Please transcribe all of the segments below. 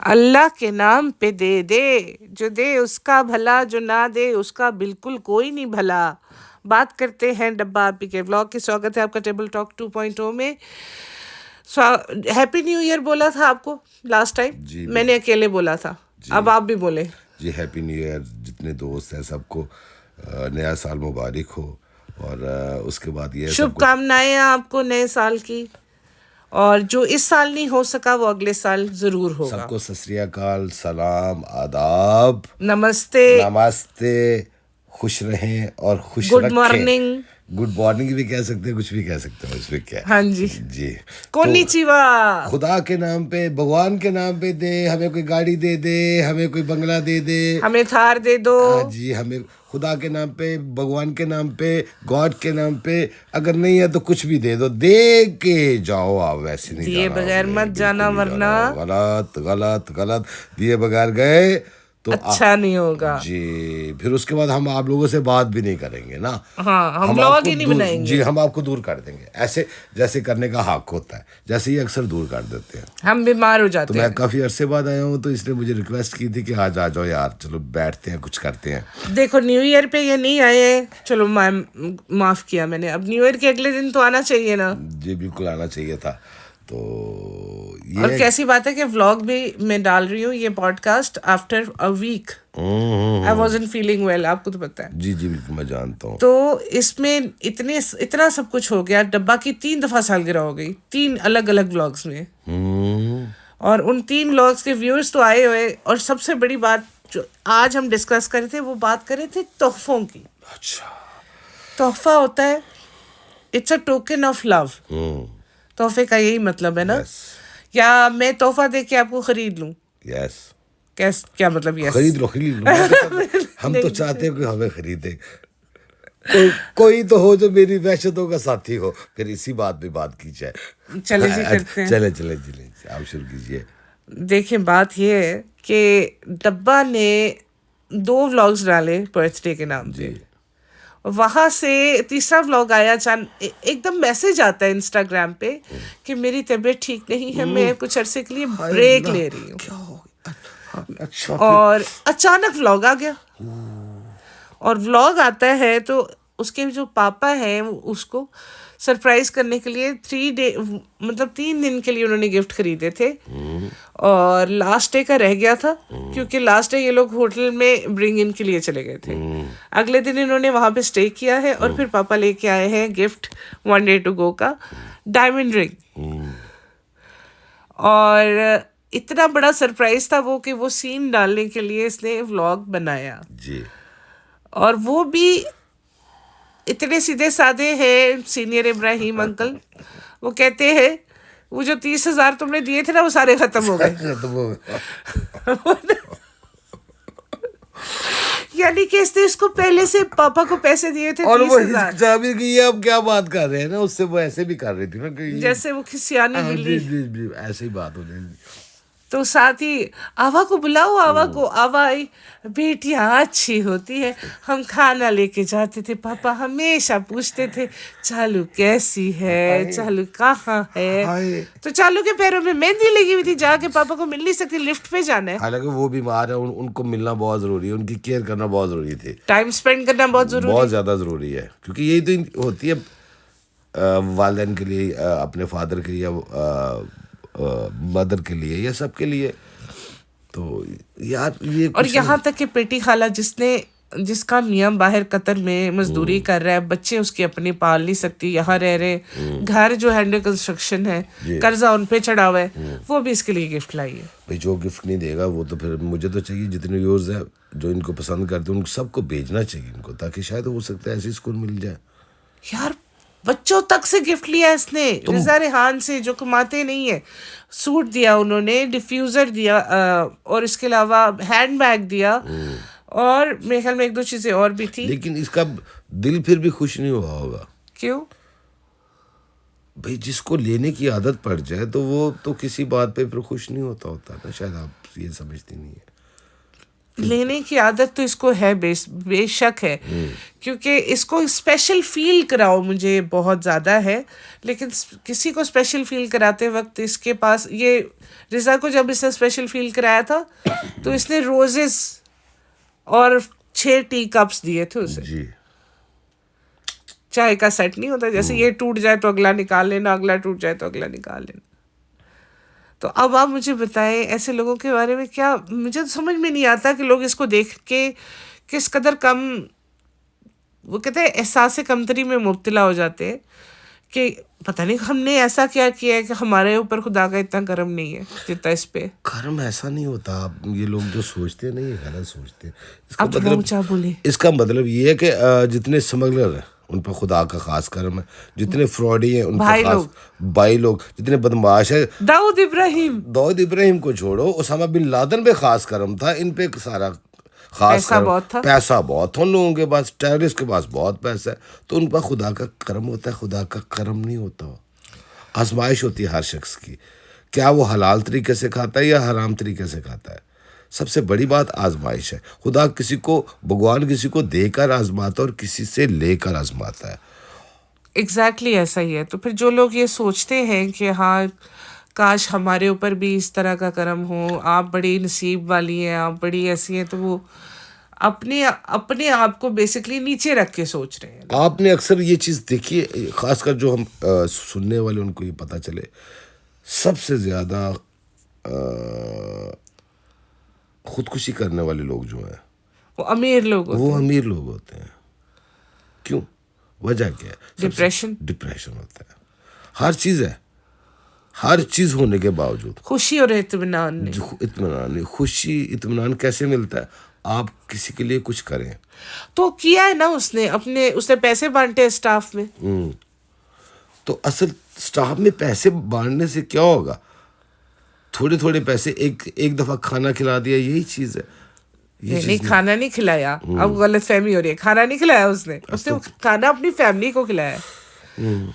अल्लाह के नाम पे दे दे, जो दे उसका भला, जो ना दे उसका बिल्कुल कोई नहीं भला। बात करते हैं डब्बा आपी के व्लॉग की। स्वागत है आपका टेबल टॉक 2.0 में। हैप्पी न्यू ईयर बोला था आपको लास्ट टाइम, जी मैंने अकेले बोला था, जी अब आप भी बोले। जी हैप्पी न्यू ईयर। जितने दोस्त हैं सबको नया साल मुबारक हो। और उसके बाद ये सब कुछ शुभकामनाएं आपको नए साल की, और जो इस साल नहीं हो सका वो अगले साल जरूर होगा। सबको सत श्री अकाल, सलाम, आदाब, नमस्ते, नमस्ते। खुश रहें और खुश गुड रखें। मॉर्निंग। गुड मॉर्निंग भी कह सकते हैं, कुछ भी कह सकते हैं, उसमें क्या है। हाँ जी, जी तो कोनिचिवा। खुदा के नाम पे, भगवान के नाम पे दे, हमें कोई गाड़ी दे दे, हमें कोई बंगला दे दे। हमें थार दे दो। हाँ जी, हमें खुदा के नाम पे, भगवान के नाम पे, गॉड के नाम पे, अगर नहीं है तो कुछ भी दे दो, दे के जाओ। आप वैसे नहीं दिए जाना, बगैर हमने मत बिल्कुल जाना, नहीं वरना जाना। गलत गलत गलत। दिए बगैर गए तो अच्छा नहीं होगा। जी, फिर उसके बाद हम आप लोगों से बात भी नहीं करेंगे ना। हाँ, हम हम व्लॉग आपको ही नहीं दूर, बनाएंगे। जी हम आपको दूर कर देंगे, ऐसे जैसे करने का हक होता है, जैसे ही अक्सर दूर कर देते हैं। हम बीमार हो तो जाते मैं हैं। काफ़ी अरसे बाद आया हूँ, तो इसने मुझे रिक्वेस्ट की थी कि आज आ जाओ यार, चलो बैठते हैं, कुछ करते हैं। देखो, न्यू ईयर पे ये नहीं आए, चलो माफ किया मैंने। अब न्यू ईयर के अगले दिन तो आना चाहिए ना। जी बिल्कुल आना चाहिए था। तो और ये कैसी बात है कि व्लॉग भी मैं डाल रही हूँ, ये podcast after a week. I wasn't feeling well, आपको तो पता है। जी जी बिल्कुल मैं जानता हूँ। तो इसमें इतना सब कुछ हो गया। डब्बा की 3 दफा सालगिरह हो गई, 3 अलग अलग व्लॉग्स में। हम्म, और उन 3 व्लॉग्स के व्यूअर्स तो आए हुए। और सबसे बड़ी बात जो आज हम डिस्कस कर रहे थे, वो बात कर रहे थे तोहफों की। अच्छा। तोहफा होता है, it's a token of love. तोहफे का यही मतलब है ना। यस या मैं तोहफा दे के आपको खरीद लूं, यस। क्या मतलब? यस। खरीद लो, मैं तो चाहता, हम तो नहीं, चाहते हैं कि हमें खरीदे। कोई तो हो जो मेरी वहशतों का साथी हो, फिर इसी बात पे बात की जाए। चले जी करते हैं। चले चले चले, आप शुरू कीजिए। देखिए, बात ये है कि डब्बा ने 2 व्लॉग्स डाले बर्थडे के नाम जी पे। वहां से तीसरा व्लॉग आया, एकदम मैसेज आता है इंस्टाग्राम पे कि मेरी तबीयत ठीक नहीं है, मैं कुछ अरसे के लिए हाय ब्रेक अल्लाह, ले रही हूँ। क्या हो गया? अच्छा फिर और अचानक व्लॉग आ गया। और व्लॉग आता है तो उसके जो पापा हैं वो उसको सरप्राइज करने के लिए 3 दिन के लिए उन्होंने गिफ्ट खरीदे थे। और लास्ट डे का रह गया था, क्योंकि लास्ट डे ये लोग होटल में ब्रिंग इन के लिए चले गए थे। अगले दिन इन्होंने वहां पे स्टे किया है, और फिर पापा लेके आए हैं गिफ्ट 1 डे टू गो का डायमंड रिंग। और इतना बड़ा सरप्राइज था वो कि वो सीन डालने के लिए इसने व्लॉग बनाया। जी और वो भी इतने सीधे साधे हैं सीनियर इब्राहिम अंकल। वो कहते हैं वो जो 30,000 तुमने दिए थे ना, वो सारे खत्म हो गए। खत्म हो गया। यानी कि इसने इसको पहले से पापा को पैसे दिए थे और वो 30,000। हिचकिचा भी कि ये अब क्या बात कर रहे हैं ना, उससे वो ऐसे भी कर रही थी ना कि जैसे वो खिसियानी हाँ, बिल्ली। जी जी जी, ऐसे ही बात हो जाएगी। तो साथ ही आवा को बुलाओ, आवा को। आवा आई, बेटियां अच्छी होती है, हम खाना लेके जाते थे, पापा हमेशा पूछते थे चालू कैसी है, चालू कहाँ है। हाय। तो चालू के पैरों में मेहंदी लगी हुई थी, जाके पापा को मिल नहीं सकती, लिफ्ट पे जाना है। हालांकि वो बीमार है, उनको मिलना बहुत ज़रूरी है, उनकी केयर करना बहुत ज़रूरी थी, टाइम स्पेंड करना बहुत जरूरी बहुत है। ज़्यादा ज़रूरी है, क्योंकि यही तो होती है वालिदैन के लिए, अपने फादर के लिए, मदर के लिए, या सबके लिए। तो यार ये और कुछ यहाँ तक कि पेटी खाला जिसका मियाँ बाहर कतर में मजदूरी कर रहा है, बच्चे उसके अपने पाल नहीं सकती, यहाँ रह रहे, घर जो है अंडर कंस्ट्रक्शन है, जी। कर्जा उन पे चढ़ा हुआ है, वो भी इसके लिए गिफ्ट लाई है। भाई जो गिफ्ट नहीं देगा वो तो फिर मुझे तो चाहिए, जितने व्यूअर्स हैं जो इनको पसंद करते हैं उन सबको भेजना चाहिए इनको, ताकि शायद हो सकता है ऐसी स्कूल मिल जाए। यार, बच्चों तक से गिफ्ट लिया इसने रिजा रेहान से, जो कमाते नहीं है। सूट दिया उन्होंने, डिफ्यूजर दिया, और इसके अलावा हैंड बैग दिया, और मेरे ख्याल में 1-2 चीजें और भी थी। लेकिन इसका दिल फिर भी खुश नहीं हुआ होगा। क्यों? भाई जिसको लेने की आदत पड़ जाए तो वो तो किसी बात पे फिर खुश नहीं होता ना, शायद आप ये समझती नहीं है। लेने की आदत तो इसको है, बेशक है, क्योंकि इसको स्पेशल फील कराओ मुझे बहुत ज़्यादा है। लेकिन किसी को स्पेशल फील कराते वक्त इसके पास ये रिजा को जब इसने स्पेशल फील कराया था तो इसने रोजेस और 6 टी कप्स दिए थे उसे। जी। चाय का सेट नहीं होता जैसे ये टूट जाए तो अगला निकाल लेना, अगला टूट जाए तो अगला निकाल लेना। तो अब आप मुझे बताएं ऐसे लोगों के बारे में, क्या मुझे तो समझ में नहीं आता कि लोग इसको देख के किस कदर कम, वो कहते हैं एहसास कमतरी में मुब्तला हो जाते हैं कि पता नहीं हमने ऐसा क्या किया है कि हमारे ऊपर खुदा का इतना करम नहीं है जितना इस पे। कर्म ऐसा नहीं होता। आप ये लोग जो सोचते हैं ना, ये गलत सोचते हैं। इसका अब थोड़ा ऊंचा बोले। इसका मतलब ये है कि जितने स्मगलर हैं उन पर खुदा का खास करम है, जितने फ्रॉडी हैं उन पर खास, भाई लोग जितने बदमाश है, दाऊद इब्राहिम को छोड़ो, उसामा बिन लादेन पे खास करम था, इन पे सारा खास पैसा बहुत था। पैसा बहुत था उन लोगों के पास, टेररिस्ट के पास बहुत पैसा है, तो उन पर खुदा का करम होता है। खुदा का करम नहीं होता, आजमाइश होती है हर शख्स की, क्या वो हलाल तरीके से खाता है या हराम तरीके से खाता है। सबसे बड़ी बात आजमाइश है। खुदा किसी को, भगवान किसी को देकर आजमाता है और किसी से लेकर आजमाता है। एग्जैक्टली ऐसा ही है। तो फिर जो लोग ये सोचते हैं कि हाँ काश हमारे ऊपर भी इस तरह का करम हो, आप बड़ी नसीब वाली हैं, आप बड़ी ऐसी हैं, तो वो अपने अपने आप को बेसिकली नीचे रख के सोच रहे हैं। आपने अक्सर ये चीज़ देखी है, खासकर जो हम सुनने वाले उनको ये पता चले, सबसे ज़्यादा खुदकुशी करने वाले लोग जो हैं वो अमीर लोग होते हैं। वो अमीर लोग होते हैं। क्यों? वजह क्या है? डिप्रेशन होता है। हर चीज़ है, हर चीज़ होने के बावजूद खुशी और इत्मीनान नहीं। खुशी इत्मीनान कैसे मिलता है? आप किसी के लिए कुछ करें तो किया है ना उसने, उसने पैसे बांटे हैं स्टाफ में। तो असल स्टाफ में पैसे बांटने से क्या होगा? थोड़े थोड़े पैसे, एक दफा खाना खिला दिया, यही चीज है। नहीं, खाना नहीं खिलाया। अब गलत फहमी हो रही है। खाना नहीं खिलाया उसने खाना अपनी फैमिली को खिलाया।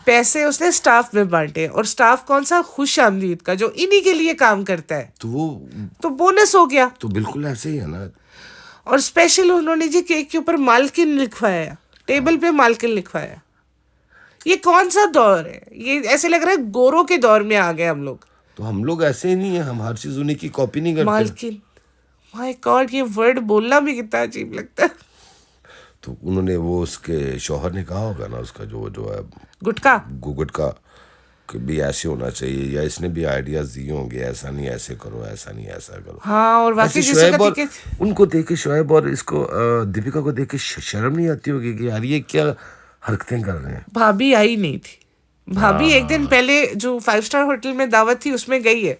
पैसे उसने स्टाफ में बांटे, और स्टाफ कौन सा? खुश आमदीद का, जो इन्हीं के लिए काम करता है। तो बोनस हो गया। तो बिल्कुल ऐसे ही है ना। और स्पेशल उन्होंने जी केक के ऊपर मालकिन लिखवाया, टेबल पे मालकिन लिखवाया। ये कौन सा दौर है? ये ऐसे लग रहा है गोरों के दौर में आ गए हम लोग। तो हम लोग ऐसे ही नहीं है, हम हर चीज उन्हीं की कॉपी नहीं करते। मालकिन, माय गॉड, ये वर्ड बोलना भी कितना अजीब लगता है। तो उन्होंने, वो उसके शौहर ने कहा होगा ना, उसका जो है गुटका भी ऐसे होना चाहिए, या इसने भी आइडियाज दिए होंगे, ऐसा नहीं ऐसे करो, ऐसा नहीं ऐसा करो। हाँ, और वाकई शोएब उनको देख के, शोएब और इसको दीपिका को देख के शर्म नहीं आती होगी कि यार ये क्या हरकतें कर रहे हैं। भाभी आई नहीं थी। भाभी एक दिन पहले जो 5 स्टार होटल में दावत थी उसमें गई है,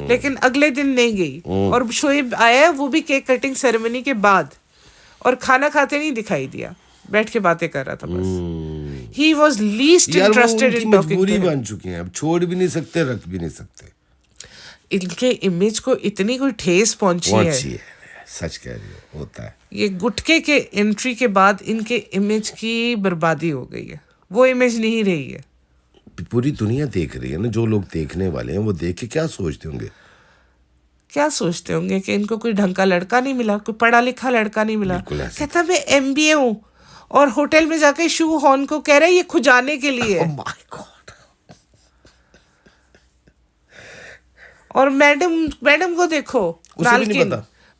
लेकिन अगले दिन नहीं गई। और शोएब आया, वो भी केक कटिंग सेरेमनी के बाद, और खाना खाते नहीं दिखाई दिया, बैठ के बातें कर रहा था बस। He was least interested in talking. मजबूरी बन चुकी है, अब छोड़ भी नहीं सकते, रख भी नहीं सकते। इनके इमेज को इतनी कोई ठेस पहुंची है। सच कह रही हो, होता है। ये गुटके के एंट्री के बाद इनके इमेज की बर्बादी हो गई है, वो इमेज नहीं रही है। पूरी दुनिया देख रही है ना, जो लोग देखने वाले हैं वो देख के क्या सोचते होंगे? क्या सोचते होंगे कि इनको कोई ढंग का लड़का नहीं मिला, कोई पढ़ा लिखा लड़का नहीं मिला। कहता मैं MBA हूँ, और होटल में जाके शू हॉर्न को कह रहा है ये खुजाने के लिए। Oh my God. और मैडम को देखो,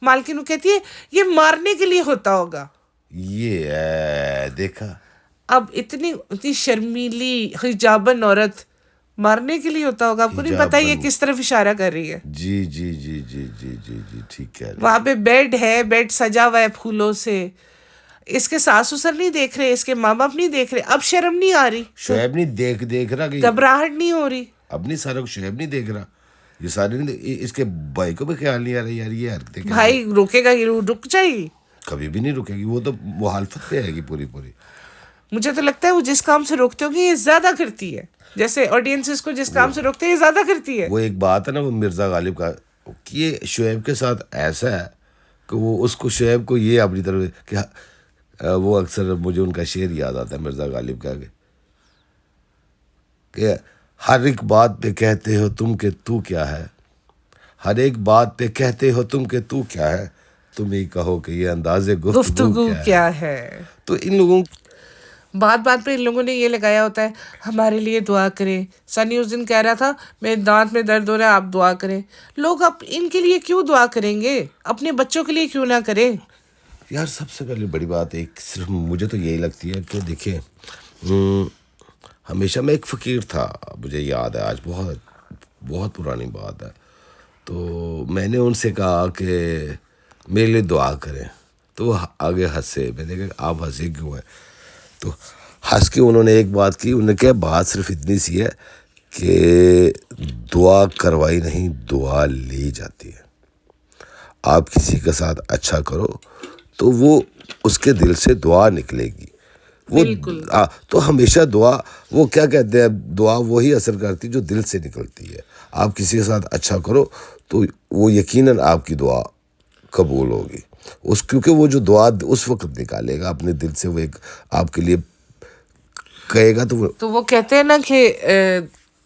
मालकिन कहती है ये मारने के लिए होता होगा। ये देखा, अब इतनी शर्मीली हिजाबन औरत मारने के लिए होता होगा। आपको नहीं पता ये किस तरफ इशारा कर रही है? जी जी जी जी जी जी जी, ठीक है। वहां पे बेड है, बेड सजा हुआ है फूलों से। इसके सास ससुर नहीं देख रहे, इसके माँ बाप नहीं देख रहे। अब शर्म नहीं आ रही? शोएब नहीं देख रहा, घबराहट नहीं हो रही? अब नहीं, सारा शोएब नहीं देख रहा, ये सारे नहीं, इसके भाई को भी ख्याल नहीं आ रहा यार ये हरकतें। भाई रुकेगा, रुक जाएगी? कभी भी नहीं रुकेगी, वो तो मुहालफत पे आएगी पूरी। मुझे तो लगता है वो जिस काम से रोकते होंगे ये ज्यादा करती है, जैसे ऑडियंसेस को जिस काम से रोकते हैं ये ज्यादा करती है। वो एक बात है ना, वो मिर्जा गालिब का, कि ये शोएब के साथ ऐसा है कि वो उसको, शोएब को ये अपनी तरफ कि वो अक्सर मुझे उनका शेर याद आता है मिर्जा गालिब का, कि हर एक बात पे कहते हो तुम कि तू क्या है, हर एक बात पे कहते हो तुम कि तू क्या है, तुम ही कहो कि ये अंदाजे गुफ्तगू गुफ्तगू क्या है। तो इन लोगों बात बात पे इन लोगों ने ये लगाया होता है हमारे लिए दुआ करें। सनी उस दिन कह रहा था मेरे दांत में दर्द हो रहा है, आप दुआ करें। लोग अब इनके लिए क्यों दुआ करेंगे, अपने बच्चों के लिए क्यों ना करें। यार सबसे पहले बड़ी बात एक सिर्फ मुझे तो यही लगती है कि देखिए, हमेशा मैं एक फ़कीर था, मुझे याद है, आज बहुत बहुत पुरानी बात है। तो मैंने उनसे कहा कि मेरे लिए दुआ करें, तो वो आगे हंसे। मैंने कहा आप हंसे क्यों हैं? तो हंस के उन्होंने एक बात की, उन्होंने कहा बात सिर्फ इतनी सी है कि दुआ करवाई नहीं, दुआ ली जाती है। आप किसी के साथ अच्छा करो तो वो उसके दिल से दुआ निकलेगी। वो बिल्कुल। तो हमेशा दुआ, वो क्या कहते हैं, दुआ वही असर करती है जो दिल से निकलती है। आप किसी के साथ अच्छा करो तो वो यकीनन आपकी दुआ कबूल होगी। क्योंकि वो जो दुआ उस वक्त निकालेगा अपने दिल से, वो एक आपके लिए कहेगा। तो वो कहते हैं ना कि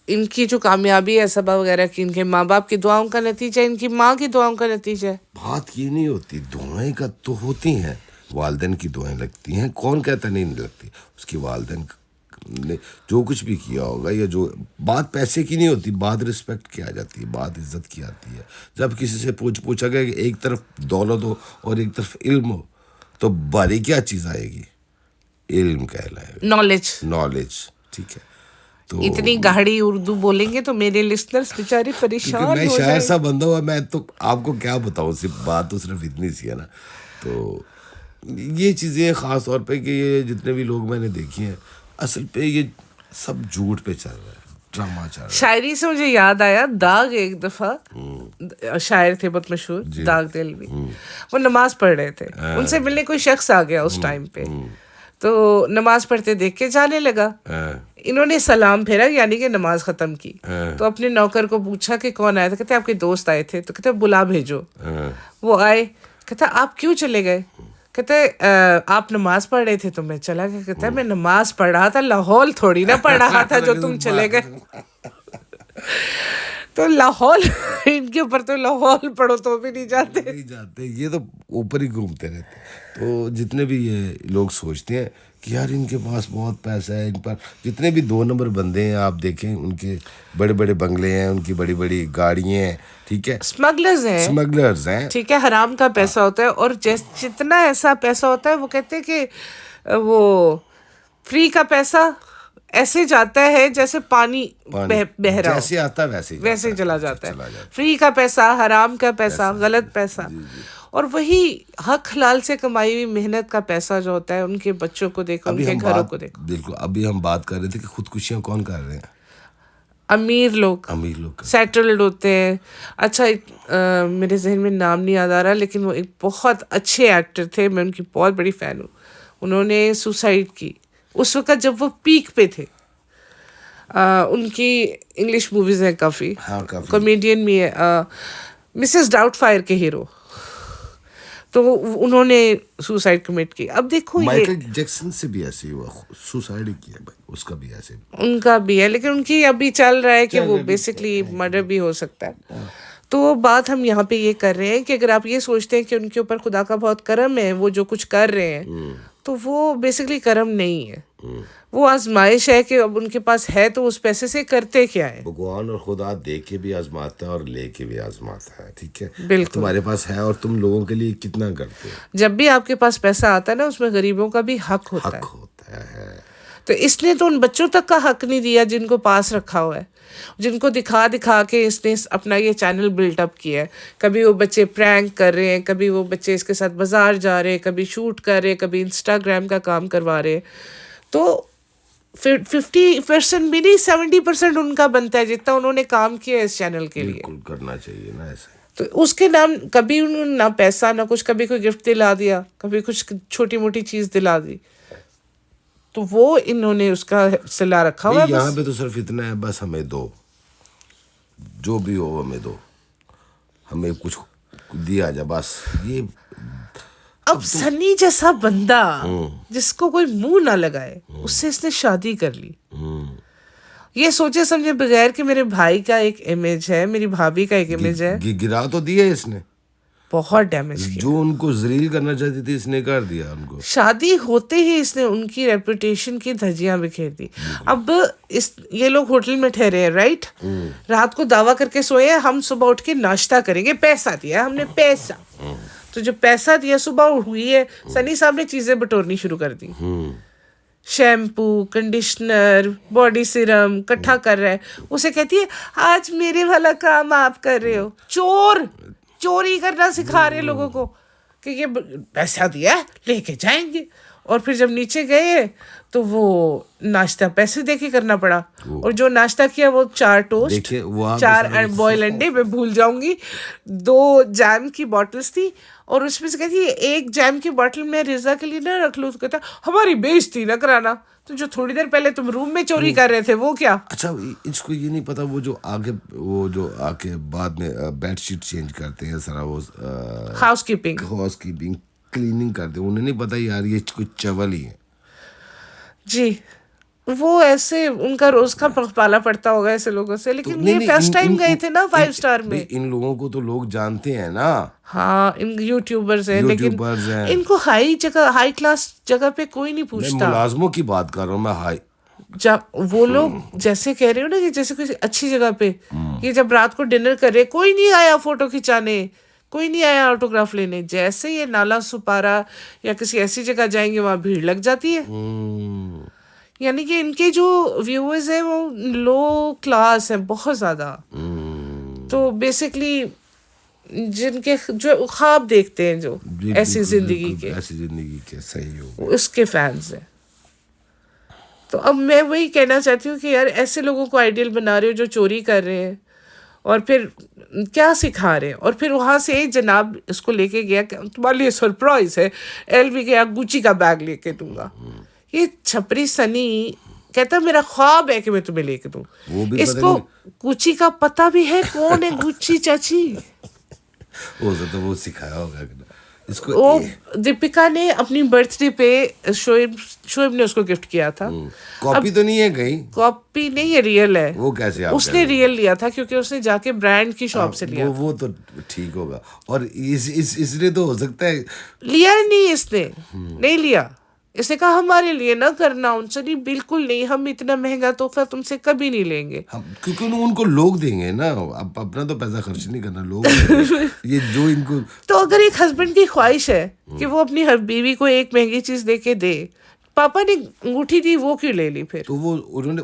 इनकी जो कामयाबी है सबा वगैरह की इनके माँ बाप की दुआओं का नतीजा, इनकी माँ की दुआओं का नतीजा है। बात ये नहीं होती, दुआएं का तो होती हैं, वालिदैन की दुआएं लगती हैं, कौन कहता नहीं लगती। उसकी वालिदैन ने जो कुछ भी किया होगा, या जो बात पैसे की नहीं होती, बात रिस्पेक्ट की आ जाती है, बात इज्जत की आती है। जब किसी से पूछा गया कि एक तरफ दौलत हो और एक तरफ इल्म हो, तो बारी क्या चीज़ आएगी? इल्म कहलाएगा, नॉलेज। ठीक है, तो इतनी गाढ़ी उर्दू बोलेंगे तो मेरे लिसनर्स बेचारे परेशान मैं हो शायर जाएंगे। सा बंदा हुआ, मैं तो आपको क्या बताऊँ, सिर्फ बात तो सिर्फ इतनी सी है ना। तो ये चीज़ें ख़ास तौर पे कि ये जितने भी लोग मैंने देखी हैं, असल पे ये सब झूठ पे चल रहा है, ड्रामा चल रहा है। शायरी से मुझे याद आया, दाग एक दफा शायर थे बहुत मशहूर, दाग देलवी, वो नमाज पढ़ रहे थे। उनसे मिलने कोई शख्स आ गया उस टाइम पे, तो नमाज पढ़ते देख के जाने लगा। इन्होंने सलाम फेरा, यानी कि नमाज खत्म की। तो अपने नौकर को पूछा कि कौन आया था। कहते आपके दोस्त आए थे। तो कहते बुला भेजो। वो आए। कहता आप क्यों चले गए? कहते आप नमाज पढ़ रहे थे तो मैं चला गया। कहता मैं नमाज पढ़ रहा था, लाहौल थोड़ी ना पढ़ रहा था जो तुम चले गए। तो लाहौल इनके ऊपर तो लाहौल पढ़ो तो भी नहीं जाते, ये तो ऊपर ही घूमते रहते। तो जितने भी ये लोग सोचते हैं कि यार इनके पास बहुत पैसा है, इन पर जितने भी 2 नंबर बंदे हैं आप देखें, उनके बड़े बड़े बंगले हैं, उनकी बड़ी बड़ी गाड़ियाँ हैं, ठीक है, स्मगलर्स हैं, ठीक है, हराम का पैसा होता है। और जितना ऐसा पैसा होता है, वो कहते हैं कि वो फ्री का पैसा ऐसे जाता है जैसे पानी बह रहा हो, जैसे आता है वैसे चला जाता है। फ्री का पैसा, हराम का पैसा, गलत पैसा। और वही हक हलाल से कमाई हुई मेहनत का पैसा जो होता है, उनके बच्चों को देखो, उनके घरों को देखो। बिल्कुल, अभी हम बात कर रहे थे कि खुदकुशियां कौन कर रहे हैं? अमीर लोग सेटल्ड होते हैं। अच्छा, मेरे जहन में नाम नहीं याद आ रहा, लेकिन वो एक बहुत अच्छे एक्टर थे, मैं उनकी बहुत बड़ी फ़ैन हूँ। उन्होंने सुसाइड की उस वक़्त जब वो पीक पे थे। उनकी इंग्लिश मूवीज़ हैं काफ़ी, कॉमेडियन भी है, मिसेस डाउटफायर के हीरो। तो उन्होंने सुसाइड कमिट की। अब देखो, माइकल जैक्सन से भी ऐसे हुआ, सुसाइड किया भाई, उसका भी ऐसे, उनका भी है, लेकिन उनकी अभी चल रहा है कि वो बेसिकली मर्डर भी हो सकता है। तो बात हम यहाँ पे ये कर रहे हैं कि अगर आप ये सोचते हैं कि उनके ऊपर खुदा का बहुत करम है, वो जो कुछ कर रहे हैं, तो वो बेसिकली करम नहीं है, वो आजमाइश है कि अब उनके पास है तो उस पैसे से करते क्या है। भगवान और खुदा दे के भी आजमाता है और ले के भी आजमाता है, ठीक है। बिल्कुल, तुम्हारे पास है और तुम लोगों के लिए कितना करते हो। जब भी आपके पास पैसा आता है ना, उसमें गरीबों का भी हक होता है। तो इसने तो उन बच्चों तक का हक नहीं दिया जिनको पास रखा हुआ है, जिनको दिखा दिखा के इसने अपना ये चैनल बिल्टअप किया है। कभी वो बच्चे प्रैंक कर रहे हैं, कभी वो बच्चे इसके साथ बाजार जा रहे हैं, कभी शूट कर रहे हैं, कभी इंस्टाग्राम का काम करवा रहे हैं। तो 50% भी नहीं, 70% उनका बनता है जितना उन्होंने काम किया इस चैनल के लिए। बिल्कुल करना चाहिए ना ऐसे। तो उसके नाम कभी उन्होंने ना पैसा ना कुछ, कभी कोई गिफ्ट दिला दिया, कभी कुछ छोटी मोटी चीज़ दिला दी, तो वो इन्होंने उसका सिला रखा हुआ है। यहाँ पे तो सिर्फ इतना है, बस हमें दो, जो भी हो हमें दो, हमें कुछ दिया जा, बस ये। अब सनी जैसा बंदा जिसको कोई मुंह ना लगाए, उससे इसने शादी कर ली। ये सोचे समझे बगैर कि मेरे भाई का एक इमेज है, मेरी भाभी का एक इमेज है। गिरा तो दिया इसने, बहुत डैमेज किया। जो उनको जलील करना चाहती थी इसने कर दिया उनको। शादी होते ही इसने उनकी रेपुटेशन की धज्जियां बिखेर दी। अब ये लोग होटल में ठहरे हैं, राइट? रात को दावा करके सोए हैं, हम सुबह उठ के नाश्ता करेंगे, पैसा दिया हमने, पैसा। तो जो पैसा दिया, सुबह हुई है, सनी साहब ने चीजें बटोरनी शुरू कर दी। शैम्पू, कंडीशनर, बॉडी सीरम इकट्ठा कर रहा है। उसे कहती है आज मेरे वाला काम आप कर रहे हो। चोरी करना सिखा रहे लोगों को कि ये पैसा दिया है, लेके जाएंगे। और फिर जब नीचे गए तो वो नाश्ता पैसे दे के करना पड़ा। और जो नाश्ता किया वो 4 टोस्ट, 4 बॉयल अंडे, मैं भूल जाऊंगी, 2 जैम की बॉटल्स थी। और उसमें से कहती है एक जैम की बॉटल मैं रिजा के लिए ना रख लूँ। तो कहता हमारी बेइज्जती ना कराना, तो जो थोड़ी देर पहले तुम रूम में चोरी कर रहे थे वो क्या? अच्छा, इसको ये नहीं पता वो जो आके बाद में बेडशीट चेंज करते हैं, सारा वो हाउसकीपिंग क्लीनिंग करते हैं, उन्हें नहीं पता यार ये कोई चवल ही है जी। वो ऐसे उनका रोज का पाला पड़ता होगा ऐसे लोगों से। लेकिन तो ये फर्स्ट टाइम गए थे ना 5 स्टार में। इन लोगों को तो लोग जानते हैं ना। हाँ, इन यूट्यूबर्स हैं, लेकिन इनको हाई क्लास जगह पे कोई नहीं पूछता। मैं मुलाजमों की बात कर रहा हूँ, मैं हाई। जब वो लोग जैसे कह रहे हो ना कि जैसे किसी अच्छी जगह पे, ये जब रात को डिनर कर रहे, कोई नहीं आया फोटो खिंचाने, कोई नहीं आया ऑटोग्राफ लेने। जैसे ये नाला सुपारा या किसी ऐसी जगह जाएंगे वहां भीड़ लग जाती है। यानी कि इनके जो व्यूअर्स हैं वो लो क्लास हैं बहुत ज्यादा। तो बेसिकली जिनके जो ख्वाब देखते हैं, जो ऐसी जिंदगी के सही हो, उसके फैंस हैं। तो अब मैं वही कहना चाहती हूँ कि यार ऐसे लोगों को आइडियल बना रहे हो जो चोरी कर रहे हैं, और फिर क्या सिखा रहे हैं। और फिर वहां से एक जनाब इसको लेके गया, तुम्हारे लिए सरप्राइज है, LV गया, गुची का बैग लेके दूंगा। ये छपरी सनी कहता मेरा ख्वाब है कि मैं तुम्हें लेके दूं। इसको गुची का पता भी है कौन है गुची चाची। तो वो सिखाया होगा इसको। वो दीपिका ने अपनी बर्थडे पे शोएब ने उसको गिफ्ट किया था। कॉपी तो नहीं है कहीं? कॉपी नहीं है, रियल है। वो कैसे? उसने रियल लिया था क्योंकि उसने जाके ब्रांड की शॉप से लिया। वो तो ठीक होगा। और इसलिए तो हो सकता है लिया नहीं इसने, नहीं लिया। इसने कहा हमारे लिए ना करना। उनसे नहीं, बिल्कुल नहीं, हम इतना महंगा तोहफा तुमसे कभी नहीं लेंगे। क्योंकि उनको लोग देंगे ना, अब अपना तो पैसा खर्च नहीं करना, लोग ये जो इनको। तो अगर एक हस्बैंड की ख्वाहिश है कि वो अपनी हर बीवी को एक महंगी चीज दे के दे, पापा ने अंगूठी दी, वो क्यों ले ली फिर? तो वो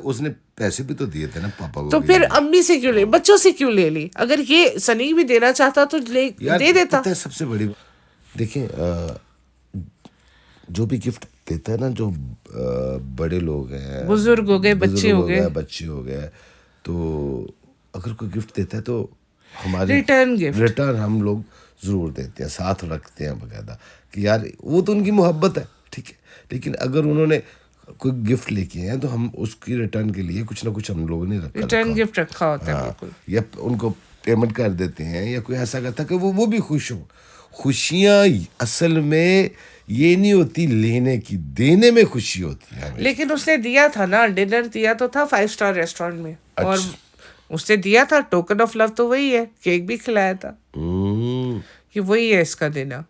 उसने पैसे भी तो दिए थे ना पापा को। तो फिर अम्मी से क्यों ले, बच्चों से क्यों ले ली? अगर ये सनी भी देना चाहता तो दे देता। सबसे बड़ी देखिए, जो भी गिफ्ट देता है ना, जो बड़े लोग हैं, बुजुर्ग हो गए, बच्चे हो गए, तो अगर कोई गिफ्ट देता है तो हमारी रिटर्न हम लोग जरूर देते हैं, साथ रखते हैं बकायदा कि यार वो तो उनकी मोहब्बत है, ठीक है। लेकिन अगर उन्होंने कोई गिफ्ट लेके हैं तो हम उसकी रिटर्न के लिए कुछ ना कुछ हम लोगों ने रिटर्न गिफ्ट रखा होता है। बिल्कुल। या उनको पेमेंट कर देते हैं, या कोई ऐसा करता है कि वो भी खुश हो। खुशियाँ असल में ये नहीं होती लेने की, देने में खुशी होती है। लेकिन उसने दिया था ना, डिनर दिया तो था 5 स्टार रेस्टोरेंट में। और उसने दिया था, टोकन ऑफ लव तो वही है, केक भी खिलाया था कि वही है इसका देना।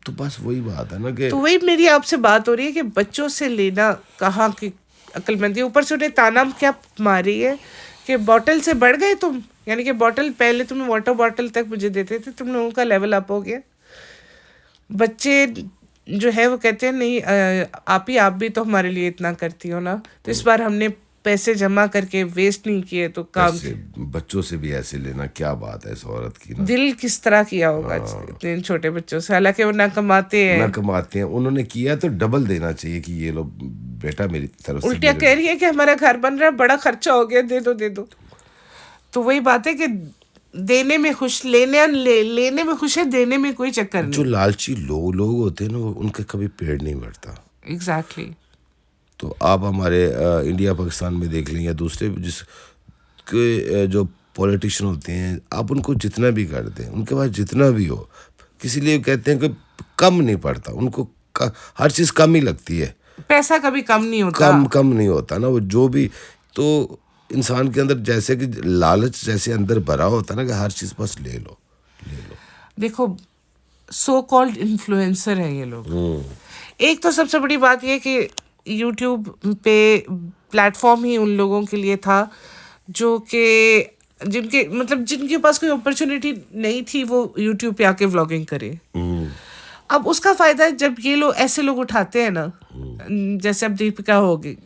तो बस वही बात है ना कि, तो वही मेरी आपसे बात हो रही है कि बच्चों से लेना कहाँ की अक्लमंदी। ऊपर से उन्हें ताना क्या मारी है कि बॉटल से बढ़ गए तुम। यानी कि बॉटल पहले तुम वाटर बॉटल तक मुझे देते थे, तुम लोगों का लेवल अप हो गया। बच्चे जो है वो कहते हैं नहीं, आप भी तो हमारे लिए इतना करती हो ना। तो इस बार हमने पैसे जमा करके वेस्ट नहीं किए तो काम। बच्चों से भी ऐसे लेना क्या बात है इस औरत की ना। दिल किस तरह किया होगा इतने छोटे बच्चों से, हालांकि वो ना कमाते हैं। उन्होंने किया तो डबल देना चाहिए कि ये लो बेटा मेरी तरफ से। उल्टिया कह रही है कि हमारा घर बन रहा है, बड़ा खर्चा हो गया, दे दो। तो वही बात है कि देने में खुश, लेने में खुश है, देने में कोई चक्कर नहीं। जो लालची लोग होते हैं ना, उनके कभी पेड़ नहीं बढ़ता। एग्जैक्टली। तो आप हमारे इंडिया पाकिस्तान में देख लें या दूसरे जिसके जो पॉलिटिशियन होते हैं, आप उनको जितना भी कर दें, उनके पास जितना भी हो, किसी लिए कहते हैं कि कम नहीं पड़ता उनको, हर चीज़ कम ही लगती है। पैसा कभी कम नहीं होता, कम नहीं होता ना। वो जो भी, तो इंसान के अंदर जैसे कि लालच जैसे अंदर भरा होता है ना कि हर चीज़ बस ले लो। देखो, सो कॉल्ड इन्फ्लुएंसर है ये लोग। एक तो सबसे बड़ी बात ये कि यूट्यूब पे प्लेटफॉर्म ही उन लोगों के लिए था जो कि जिनके पास कोई अपॉर्चुनिटी नहीं थी वो यूट्यूब पे आके व्लॉगिंग करे। अब उसका फायदा है जब ये लोग ऐसे लोग उठाते हैं ना, जैसे अब दीपिका होगी,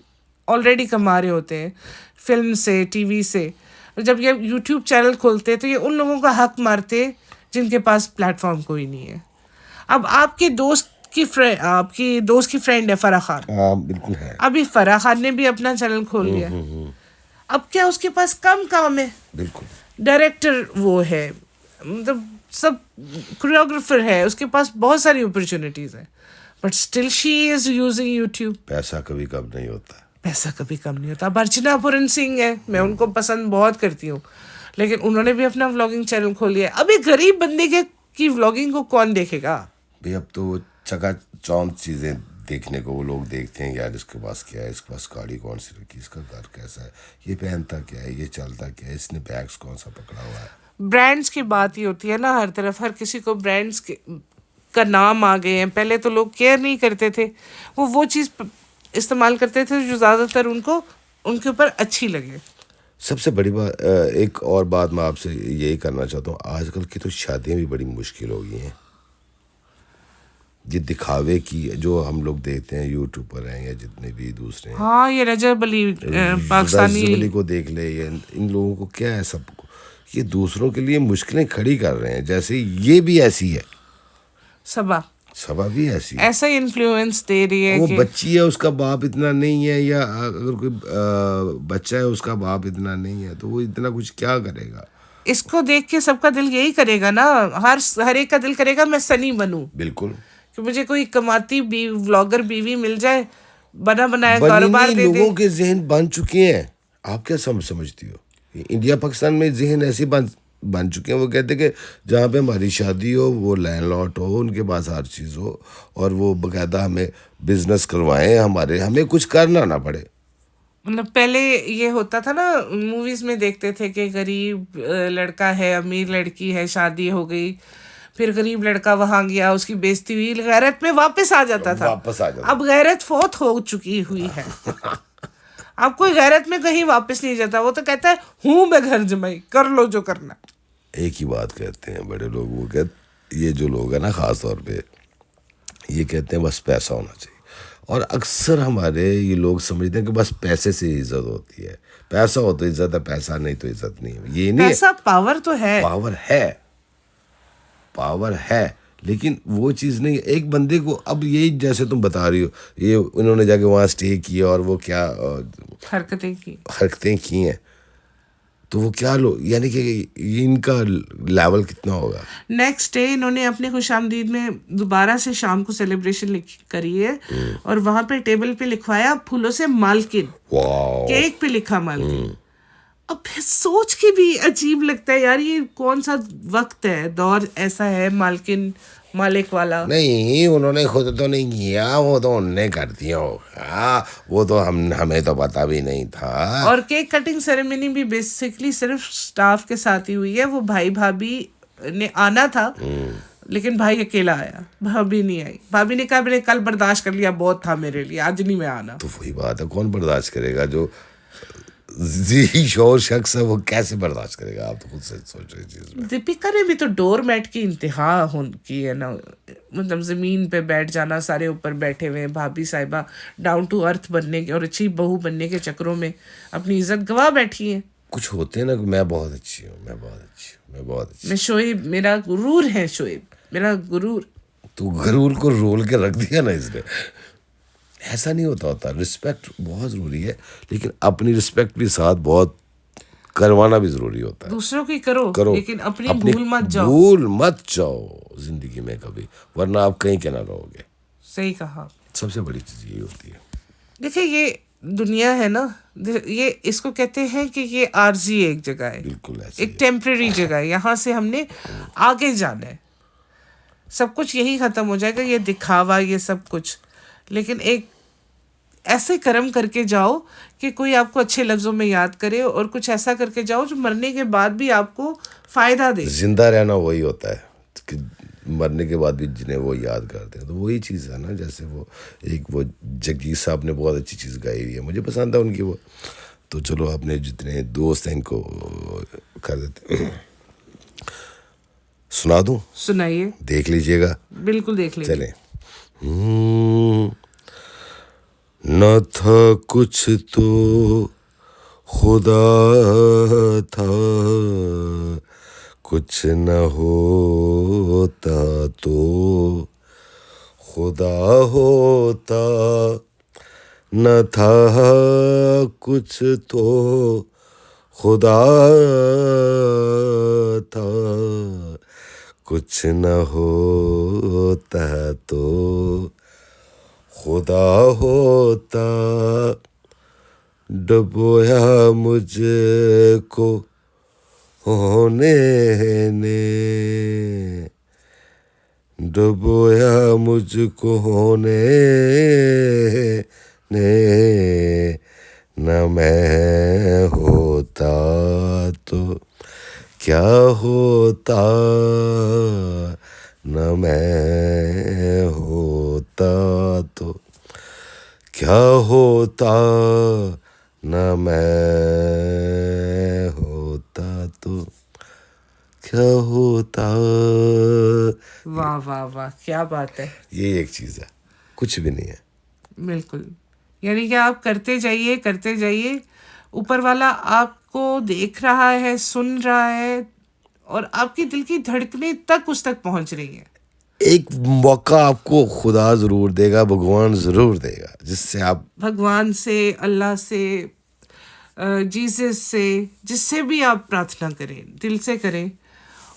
ऑलरेडी कमा रहे होते हैं फिल्म से, टीवी से, जब ये यूट्यूब चैनल खोलते हैं तो ये उन लोगों का हक मारते जिनके पास प्लेटफॉर्म कोई नहीं है। अब आपके दोस्त की फ्रेंड है फराह खान, बिल्कुल है। अभी फराह खान ने भी अपना चैनल खोल लिया। अब क्या उसके पास कम काम है? बिल्कुल। डायरेक्टर वो है, मतलब सब कोरियोग्राफर है, उसके पास बहुत सारी अपॉर्चुनिटीज है, but still she is using YouTube. पैसा कभी कम नहीं होता। पैसा कभी कम नहीं होता। अब अर्चना पूरन सिंह है, मैं उनको पसंद बहुत करती हूँ, लेकिन उन्होंने भी अपना व्लॉगिंग चैनल खोल लिया। अभी गरीब बंदे की व्लॉगिंग को कौन देखेगा भाई? अब तो चकाचौंध चीजें देखने को वो लोग देखते हैं, यार इसके पास क्या है, इसके पास गाड़ी कौन सी रखी, इसका घर कैसा है, ये पहनता क्या है, ये चलता क्या है, इसने बैग्स कौन सा पकड़ा हुआ है। ब्रांड्स की बात ही होती है ना, हर तरफ हर किसी को ब्रांड्स का नाम आ गए हैं। पहले तो लोग केयर नहीं करते थे, वो चीज़ इस्तेमाल करते थे जो ज़्यादातर उनके ऊपर अच्छी लगे। सबसे बड़ी बात, एक और बात मैं आपसे यही करना चाहता हूँ, आजकल की तो शादियाँ भी बड़ी मुश्किल हो गई हैं। ये दिखावे की जो हम लोग देखते हैं, यूट्यूबर हैं या जितने भी दूसरे हैं, हाँ, ये रजब अली पाकिस्तानी को देख ले, ये इन लोगों को क्या है, सबको ये दूसरों के लिए मुश्किलें खड़ी कर रहे हैं। जैसे ये भी ऐसी है, सबा भी ऐसी है, ऐसा इन्फ्लुएंस दे रही है वो कि बच्ची है उसका बाप इतना नहीं है, या अगर कोई बच्चा है उसका बाप इतना नहीं है, तो वो इतना कुछ क्या करेगा। इसको देख के सबका दिल यही करेगा ना, हर एक का दिल करेगा मैं सनी बनूं। बिल्कुल, कि मुझे कोई कमाती व्लॉगर बीवी मिल जाए, बना बनाया कारोबार दे दे। लोगों के जहन बन चुके हैं। आप क्या समझती हो? इंडिया पाकिस्तान में जहन ऐसे बन चुके हैं, वो कहते हैं कि जहाँ पे हमारी शादी हो वो लैंडलॉर्ड हो, उनके पास हर चीज़ हो, और वो बकायदा हमें बिजनेस करवाएं, हमें कुछ करना ना पड़े। मतलब पहले ये होता था ना, मूवीज में देखते थे कि गरीब लड़का है, अमीर लड़की है, शादी हो गई, फिर गरीब लड़का वहां गया, उसकी बेइज्जती हुई, गैरत में वापस आ जाता था। अब गैरत फौत हो चुकी हुई है। अब कोई गैरत में कहीं वापस नहीं जाता, वो तो कहता है हूं मैं घर जमाई, कर लो जो करना। एक ही बात कहते हैं बड़े लोग, वो कहते, ये जो लोग हैं ना खास तौर पे, ये कहते हैं बस पैसा होना चाहिए। और अक्सर हमारे ये लोग समझते हैं कि बस पैसे से इज्जत होती है, पैसा हो तो इज्जत है, पैसा नहीं तो इज्जत नहीं है। ये नहीं, पैसा पावर तो है, पावर है, लेकिन वो चीज़ नहीं। एक बंदे को, अब यही जैसे तुम बता रही हो, ये उन्होंने जाके वहाँ स्टे किया और वो क्या हरकतें की हैं, तो वो क्या यानी कि इनका लेवल कितना होगा। नेक्स्ट डे इन्होंने अपने खुशामदीद में दोबारा से शाम को सेलिब्रेशन करी है, और वहां पे टेबल पे लिखवाया फूलों से मालकिन, केक पे लिखा मालकिन। अब सोच के भी अजीब लगता है यार, ये कौन सा वक्त है, दौर ऐसा है मालकिन मालिक वाला। नहीं, उन्होंने खुद तो नहीं किया, वो तो उन्होंने कर दिया होगा, वो तो हमें तो पता भी नहीं था। और केक कटिंग सेरेमनी भी बेसिकली सिर्फ स्टाफ के साथ ही हुई है। वो भाई भाभी ने आना था, लेकिन भाई अकेला आया, भाभी नहीं आई। भाभी ने कहा मैंने कल बर्दाश्त कर लिया, बहुत था मेरे लिए, आज नहीं मैं आना। तो वही बात है, कौन बर्दाश्त करेगा? जो जी शोर शख्स है वो कैसे बर्दाश्त करेगा? आप तो खुद से सोचो इस चीज में। दीपिका ने भी तो डोर मैट की इंतहा की है ना, मतलब जमीन पे बैठ जाना, सारे ऊपर बैठे हुए हैं। भाभी साहिबा डाउन टू अर्थ बनने के और अच्छी बहू बनने के चक्करों में अपनी इज्जत गवा बैठी है। कुछ होते हैं ना, मैं बहुत अच्छी हूँ, मैं बहुत अच्छी हूँ, मैं बहुत अच्छी। मैं शोएब, मेरा गुरूर है, शोएब मेरा गुरूर। तो गुरूर को रोल के रख दिया ना इसने। ऐसा नहीं होता। रिस्पेक्ट बहुत ज़रूरी है, लेकिन अपनी रिस्पेक्ट भी साथ बहुत करवाना भी ज़रूरी होता है। दूसरों की करो, लेकिन अपनी भूल मत जाओ जिंदगी में कभी, वरना आप कहीं के ना रहोगे। सही कहा। सबसे बड़ी चीज़ ये होती है। देखिए, ये दुनिया है ना, ये इसको कहते हैं कि ये आर्जी एक जगह है, बिल्कुल एक टेम्परेरी जगह है। यहाँ से हमने आगे जाना है, सब कुछ यही ख़त्म हो जाएगा, ये दिखावा, ये सब कुछ। लेकिन एक ऐसे कर्म करके जाओ कि कोई आपको अच्छे लफ्जों में याद करे, और कुछ ऐसा करके जाओ जो मरने के बाद भी आपको फायदा दे। जिंदा रहना वही होता है, कि मरने के बाद भी जिन्हें वो याद करते हैं, तो वही चीज़ है ना। जैसे वो एक वो जगजीत साहब ने बहुत अच्छी चीज़ गाई हुई है, मुझे पसंद है उनकी वो। तो चलो अपने जितने दोस्त हैं इनको कर देते हैं। सुना दूं? सुनाइए। देख लीजिएगा। बिल्कुल देख लेंगे। चलें। न था कुछ तो खुदा था, कुछ न होता तो खुदा होता। न था कुछ तो खुदा था, कुछ न होता तो खुदा होता। डुबोया मुझको होने ने, डुबोया मुझको होने ने, न मैं होता तो क्या होता, न मैं होता तो क्या होता, न मैं होता तो क्या होता। वाह वाह वाह, क्या बात है। ये एक चीज़ है, कुछ भी नहीं है। बिल्कुल, यानी कि आप करते जाइए, ऊपर वाला आपको देख रहा है, सुन रहा है, और आपकी दिल की धड़कनें तक उस तक पहुंच रही है। एक मौका आपको खुदा ज़रूर देगा, भगवान ज़रूर देगा, जिससे आप भगवान से, अल्लाह से, जीसस से, जिससे भी आप प्रार्थना करें, दिल से करें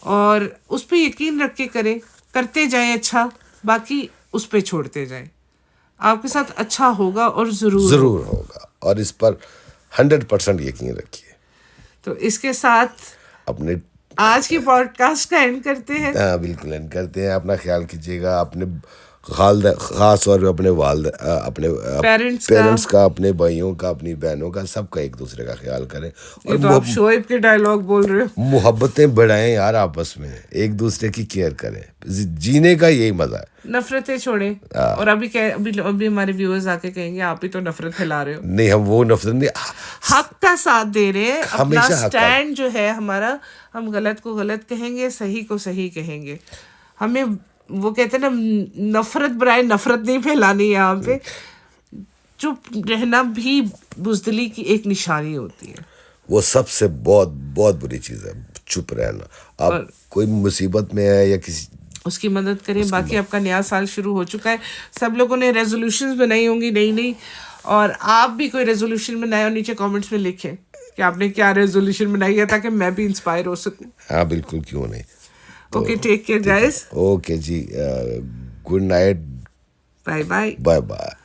और उस पर यकीन रख के करें, करते जाएं अच्छा, बाकी उस पे छोड़ते जाएं। आपके साथ अच्छा होगा और ज़रूर होगा, और इस पर 100% यकीन रखिए। तो इसके साथ अपने आज की पॉडकास्ट का एंड करते हैं। हाँ बिल्कुल एंड करते हैं। अपना ख्याल कीजिएगा, अपने ख़ास तौर पे अपने अपने पेरेंट्स का, अपने भाइयों का, अपनी बहनों का, सबका एक दूसरे का ख्याल करें। ये तो आप शोएब के डायलॉग बोल रहे हो। मोहब्बतें बढ़ाएं यार, आपस में एक दूसरे की केयर करें। जीने का यही मजा है। नफरतें छोड़ें। और अभी हमारे व्यूअर्स आके कहेंगे आप ही तो नफरत फैला रहे हो। नहीं, हम वो नफरत नहीं, हक का साथ दे रहे हैं। अपना हमेशा हक का। स्टैंड जो है हमारा, हम गलत को गलत कहेंगे, सही को सही कहेंगे। हमें वो कहते हैं ना, नफरत बनाए नफरत नहीं फैलानी। यहाँ पे चुप रहना भी बुजदिली की एक निशानी होती है। वो सबसे बहुत बहुत बुरी चीज़ है, चुप रहना। आप कोई मुसीबत में है या किसी, उसकी मदद करें। बाकी आपका नया साल शुरू हो चुका है, सब लोगों ने रेजोल्यूशंस बनाई होंगी नई नई, और आप भी कोई रेजोल्यूशन बनाए और नीचे कमेंट्स में लिखें कि आपने क्या रेजोल्यूशन बनाई है, ताकि मैं भी इंस्पायर हो सकूं। हाँ बिल्कुल, क्यों नहीं। Okay, take care guys. Okay जी, good night, bye bye. Bye bye.